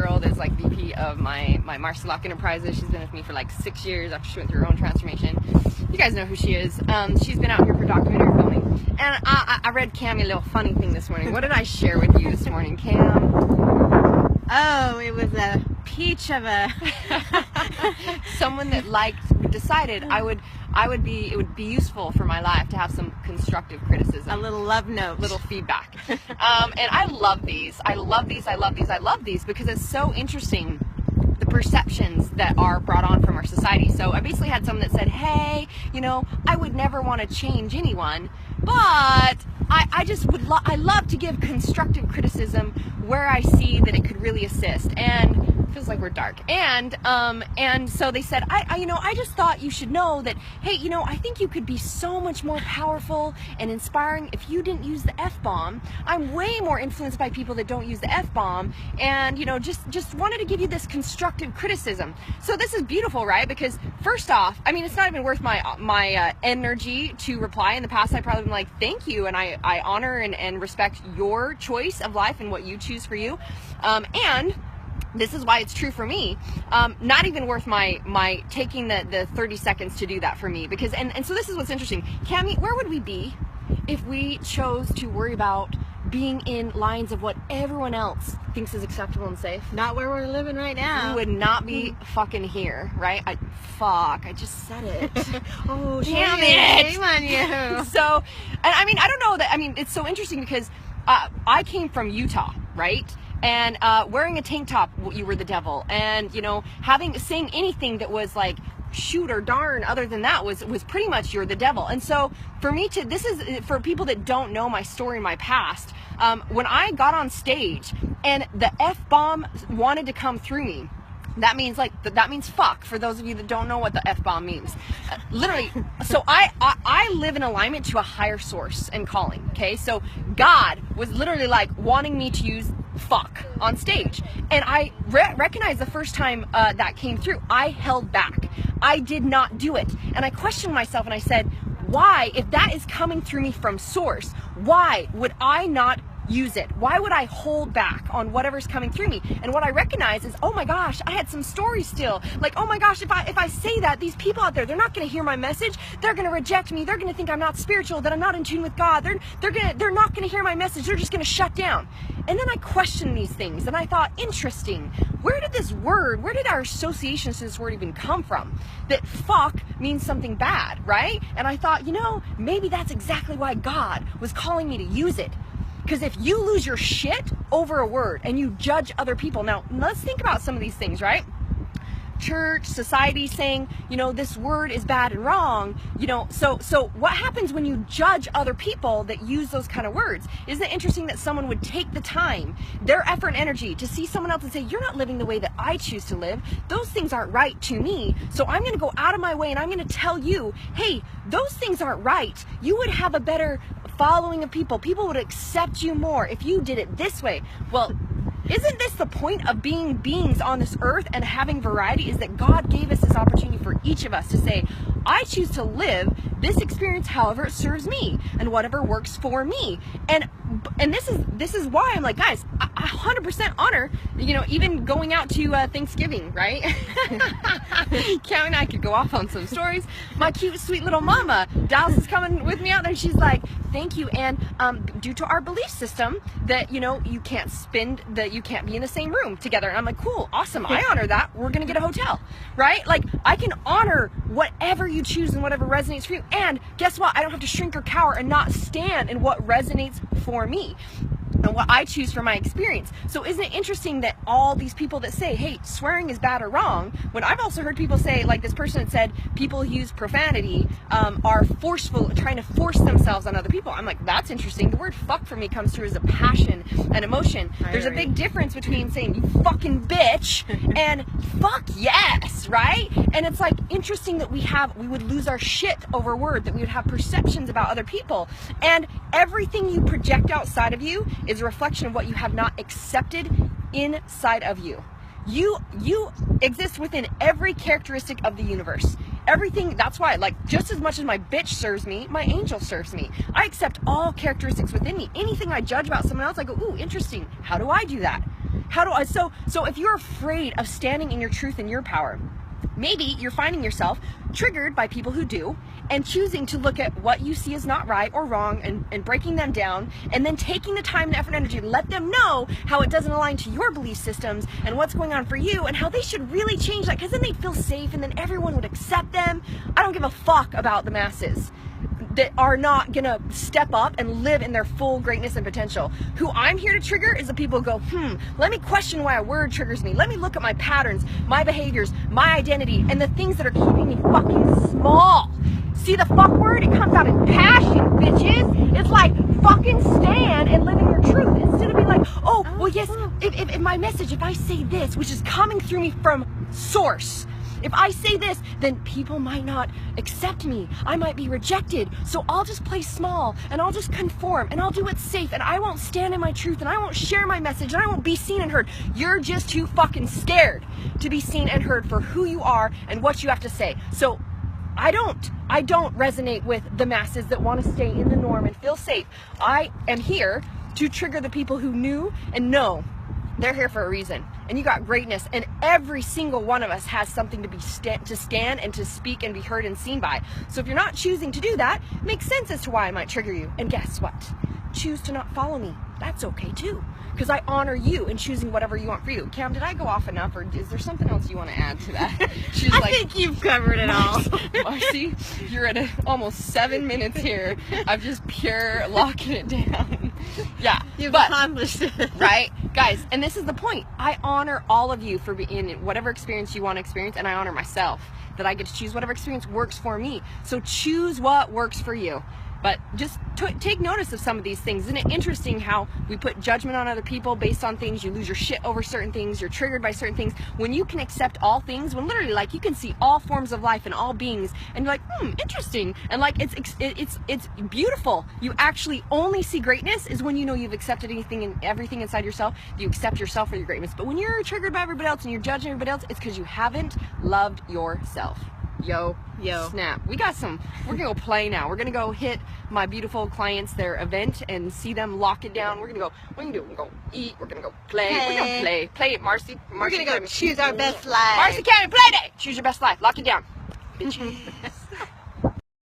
girl that's like VP of my Marci Lockin Enterprises. She's been with me for like 6 years after she went through her own transformation. You guys know who she is. She's been out here for documentary filming. And I read Cam a little funny thing this morning. What did I share with you this morning, Cam? Oh, it was a peach of a someone that decided it would be useful for my life to have some constructive criticism, a little love note, little feedback. And I love these. I love these because it's so interesting, the perceptions that are brought on from our society. So I basically had someone that said, hey, I would never want to change anyone, but I love to give constructive criticism where I see that it could really assist. And it feels like we're dark. And so they said, I just thought you should know that, hey, I think you could be so much more powerful and inspiring if you didn't use the F-bomb. I'm way more influenced by people that don't use the F-bomb, and just wanted to give you this constructive criticism. So this is beautiful, right? Because first off, it's not even worth my energy to reply. In the past, I've probably been like, thank you, and I honor and respect your choice of life and what you choose for you, and this is why it's true for me. Not even worth my taking the 30 seconds to do that for me, because and so this is what's interesting. Cammie, where would we be if we chose to worry about being in lines of what everyone else thinks is acceptable and safe? Not where we're living right now. We would not be fucking here, right? I just said it. Oh, damn it! Shame on you. So, and I don't know that. It's so interesting because I came from Utah, right? And wearing a tank top, you were the devil. And saying anything that was like shoot or darn other than that was pretty much you're the devil. And so for me this is for people that don't know my story, my past. When I got on stage and the F-bomb wanted to come through me, that means fuck, for those of you that don't know what the F-bomb means. Literally, so I live in alignment to a higher source and calling, okay? So God was literally like wanting me to use fuck on stage. And I recognized the first time that came through, I held back. I did not do it. And I questioned myself and I said, why, if that is coming through me from source, why would I not use it? Why would I hold back on whatever's coming through me? And what I recognize is, oh my gosh, I had some stories still. Like, oh my gosh, if I say that, these people out there, they're not going to hear my message. They're going to reject me. They're going to think I'm not spiritual, that I'm not in tune with God. They're not going to hear my message. They're just going to shut down. And then I questioned these things and I thought, interesting, where did our associations to this word even come from? That fuck means something bad, right? And I thought, maybe that's exactly why God was calling me to use it. Because if you lose your shit over a word and you judge other people, now let's think about some of these things, right? Church, society saying, this word is bad and wrong, so what happens when you judge other people that use those kind of words? Isn't it interesting that someone would take the time, their effort and energy to see someone else and say, you're not living the way that I choose to live. Those things aren't right to me. So I'm going to go out of my way and I'm going to tell you, hey, those things aren't right. You would have a better following of people. People would accept you more if you did it this way. Well, isn't this the point of being beings on this earth and having variety, is that God gave us this opportunity for each of us to say, I choose to live this experience however it serves me and whatever works for me. And this is why I'm like, guys, I 100% honor, even going out to Thanksgiving, right? Cam and I could go off on some stories. My cute, sweet little mama, Dallas, is coming with me out there, and she's like, thank you. And due to our belief system that, you can't be in the same room together. And I'm like, cool, awesome, I honor that. We're gonna get a hotel, right? Like, I can honor whatever you choose and whatever resonates for you. And guess what? I don't have to shrink or cower and not stand in what resonates for me and what I choose for my experience. So isn't it interesting that all these people that say, hey, swearing is bad or wrong, when I've also heard people say, like this person that said people who use profanity are forceful, trying to force themselves on other people. I'm like, that's interesting. The word fuck for me comes through as a passion and emotion. There's a big difference between saying you fucking bitch and fuck yes, right? And it's like interesting that we would lose our shit over a word, that we would have perceptions about other people. And everything you project outside of you is a reflection of what you have not accepted inside of you. You exist within every characteristic of the universe. Everything, that's why, like, just as much as my bitch serves me, my angel serves me. I accept all characteristics within me. Anything I judge about someone else, I go, ooh, interesting. How do I do that? How do I, so if you're afraid of standing in your truth and your power, maybe you're finding yourself triggered by people who do, and choosing to look at what you see as not right or wrong and breaking them down, and then taking the time and effort and energy to let them know how it doesn't align to your belief systems and what's going on for you and how they should really change that, because then they'd feel safe and then everyone would accept them. I don't give a fuck about the masses that are not gonna step up and live in their full greatness and potential. Who I'm here to trigger is the people who go, let me question why a word triggers me. Let me look at my patterns, my behaviors, my identity, and the things that are keeping me fucking small. See the fuck word? It comes out in passion, bitches. It's like fucking stand and live in your truth instead of being like, oh, well, yes, if my message, if I say this, which is coming through me from source, if I say this, then people might not accept me. I might be rejected. So I'll just play small and I'll just conform and I'll do what's safe and I won't stand in my truth and I won't share my message and I won't be seen and heard. You're just too fucking scared to be seen and heard for who you are and what you have to say. So I don't resonate with the masses that want to stay in the norm and feel safe. I am here to trigger the people who knew and know they're here for a reason. And you got greatness, and every single one of us has something to be to stand and to speak and be heard and seen by. So if you're not choosing to do that, it makes sense as to why I might trigger you. And guess what? Choose to not follow me. That's okay too, because I honor you in choosing whatever you want for you. Cam, did I go off enough, or is there something else you want to add to that? She's I think you've covered it all. Marci, you're at almost 7 minutes here of just pure locking it down. Yeah, You've accomplished it. Right? Guys, and this is the point. I honor all of you for being in whatever experience you want to experience, and I honor myself that I get to choose whatever experience works for me. So choose what works for you. But just take notice of some of these things. Isn't it interesting how we put judgment on other people based on things? You lose your shit over certain things. You're triggered by certain things. When you can accept all things, when literally like you can see all forms of life and all beings, and you're like, interesting. And like it's beautiful. You actually only see greatness is when you know you've accepted anything and everything inside yourself. You accept yourself for your greatness. But when you're triggered by everybody else and you're judging everybody else, it's because you haven't loved yourself. Yo, snap. We're gonna go play now. We're gonna go hit my beautiful clients their event and see them lock it down. We're gonna go eat, we're gonna go play, we're gonna play it, Marci. We're gonna go choose our best life. Marci County play day. Choose your best life. Lock it down. Bitch.